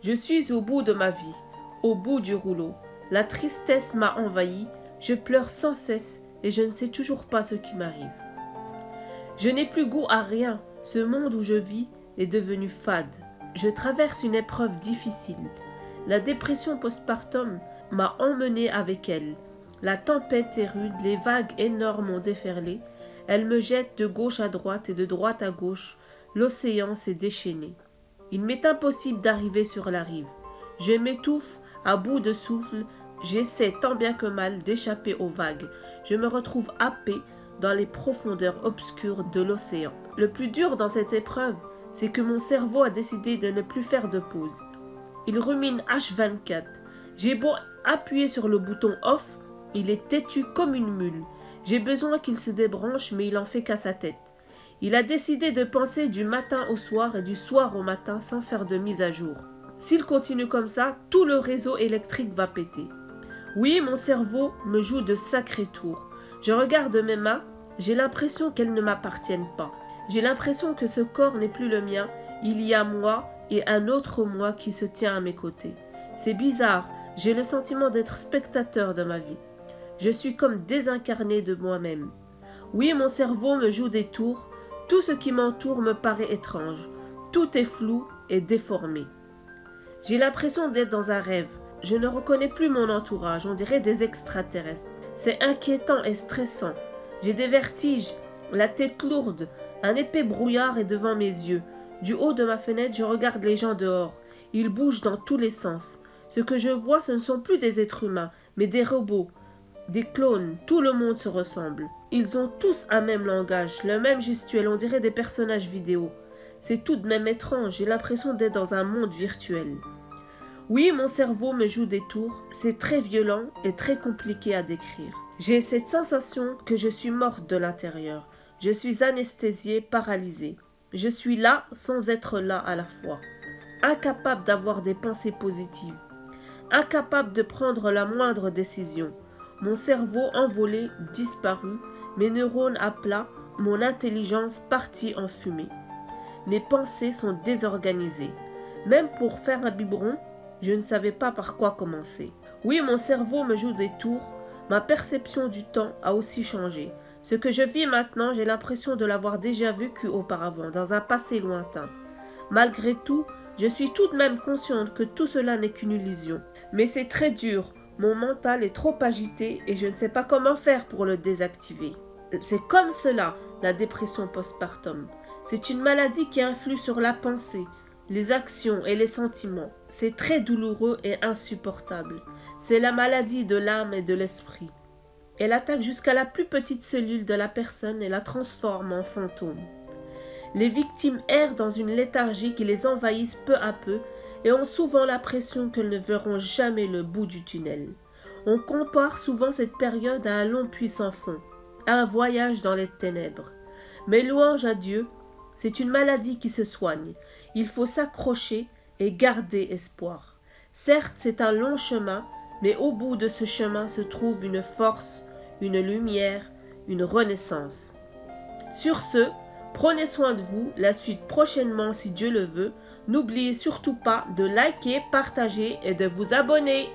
Je suis au bout de ma vie, au bout du rouleau. La tristesse m'a envahi, je pleure sans cesse et je ne sais toujours pas ce qui m'arrive. Je n'ai plus goût à rien, ce monde où je vis est devenu fade. Je traverse une épreuve difficile. La dépression postpartum m'a emmené avec elle. La tempête est rude, les vagues énormes ont déferlé. Elle me jette de gauche à droite et de droite à gauche. L'océan s'est déchaîné. Il m'est impossible d'arriver sur la rive. Je m'étouffe à bout de souffle. J'essaie tant bien que mal d'échapper aux vagues. Je me retrouve happé dans les profondeurs obscures de l'océan. Le plus dur dans cette épreuve, c'est que mon cerveau a décidé de ne plus faire de pause. Il rumine H24. J'ai beau appuyer sur le bouton off, il est têtu comme une mule. J'ai besoin qu'il se débranche, mais il en fait qu'à sa tête. Il a décidé de penser du matin au soir et du soir au matin sans faire de mise à jour. S'il continue comme ça, tout le réseau électrique va péter. Oui, mon cerveau me joue de sacrés tours. Je regarde mes mains, j'ai l'impression qu'elles ne m'appartiennent pas. J'ai l'impression que ce corps n'est plus le mien. Il y a moi et un autre moi qui se tient à mes côtés. C'est bizarre, j'ai le sentiment d'être spectateur de ma vie. Je suis comme désincarné de moi-même. Oui, mon cerveau me joue des tours. Tout ce qui m'entoure me paraît étrange. Tout est flou et déformé. J'ai l'impression d'être dans un rêve. Je ne reconnais plus mon entourage, on dirait des extraterrestres. C'est inquiétant et stressant. J'ai des vertiges, la tête lourde, un épais brouillard est devant mes yeux. Du haut de ma fenêtre, je regarde les gens dehors. Ils bougent dans tous les sens. Ce que je vois, ce ne sont plus des êtres humains, mais des robots, des clones. Tout le monde se ressemble. Ils ont tous un même langage, le même gestuel, on dirait des personnages vidéo. C'est tout de même étrange, j'ai l'impression d'être dans un monde virtuel. Oui, mon cerveau me joue des tours, c'est très violent et très compliqué à décrire. J'ai cette sensation que je suis morte de l'intérieur. Je suis anesthésiée, paralysée. Je suis là sans être là à la fois. Incapable d'avoir des pensées positives. Incapable de prendre la moindre décision. Mon cerveau envolé, disparu, mes neurones à plat, mon intelligence partie en fumée. Mes pensées sont désorganisées. Même pour faire un biberon, je ne savais pas par quoi commencer. Oui, mon cerveau me joue des tours. Ma perception du temps a aussi changé. Ce que je vis maintenant, j'ai l'impression de l'avoir déjà vécu auparavant, dans un passé lointain. Malgré tout, je suis tout de même consciente que tout cela n'est qu'une illusion. Mais c'est très dur. Mon mental est trop agité et je ne sais pas comment faire pour le désactiver. C'est comme cela, la dépression postpartum. C'est une maladie qui influe sur la pensée, les actions et les sentiments. C'est très douloureux et insupportable. C'est la maladie de l'âme et de l'esprit. Elle attaque jusqu'à la plus petite cellule de la personne et la transforme en fantôme. Les victimes errent dans une léthargie qui les envahisse peu à peu et ont souvent l'impression qu'elles ne verront jamais le bout du tunnel. On compare souvent cette période à un long puits sans fond, à un voyage dans les ténèbres. Mais louange à Dieu, c'est une maladie qui se soigne. Il faut s'accrocher et garder espoir. Certes, c'est un long chemin, mais au bout de ce chemin se trouve une force, une lumière, une renaissance. Sur ce, prenez soin de vous, la suite prochainement si Dieu le veut. N'oubliez surtout pas de liker, partager et de vous abonner.